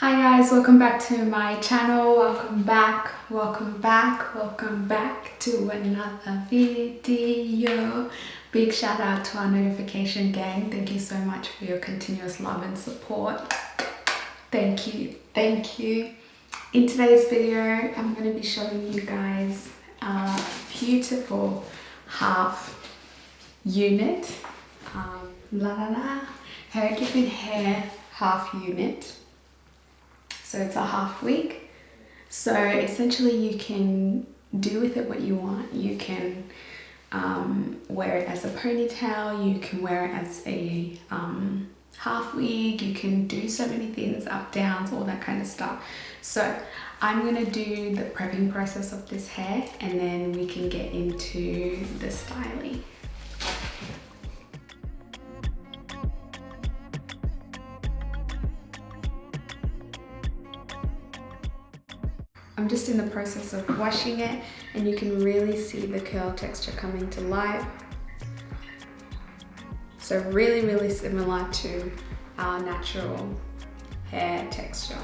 Hi guys, welcome back to my channel. Welcome back to another video. Big shout out to our notification gang. Thank you so much for your continuous love and support. Thank you. In today's video, I'm going to be showing you guys a beautiful half unit. HerGivenHair half unit. So it's a half wig. So essentially you can do with it what you want. You can wear it as a ponytail, you can wear it as a half wig, you can do so many things, up, downs, all that kind of stuff. So I'm gonna do the prepping process of this hair and then we can get into the styling. I'm just in the process of washing it and you can really see the curl texture coming to life. So really similar to our natural hair texture.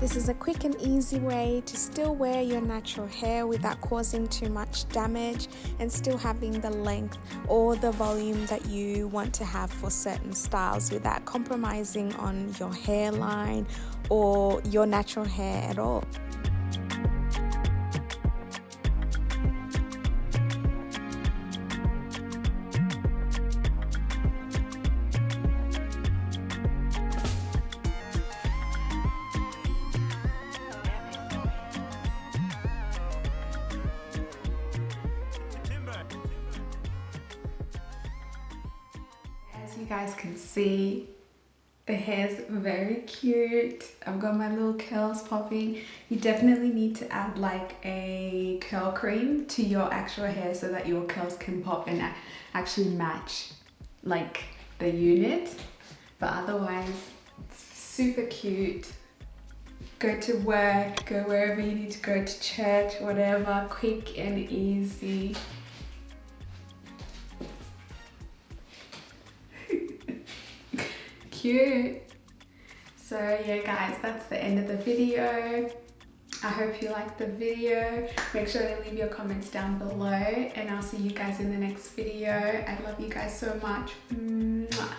This is a quick and easy way to still wear your natural hair without causing too much damage and still having the length or the volume that you want to have for certain styles without compromising on your hairline or your natural hair at all. As you guys can see, the hair's very cute. I've got my little curls popping. You definitely need to add like a curl cream to your actual hair so that your curls can pop and actually match like the unit. But otherwise, it's super cute. Go to work, go wherever you need to go, to church, whatever, quick and easy. Cute. So yeah guys, that's the end of the video. I hope you liked the video. Make sure to leave your comments down below and I'll see you guys in the next video. I love you guys so much. Mwah.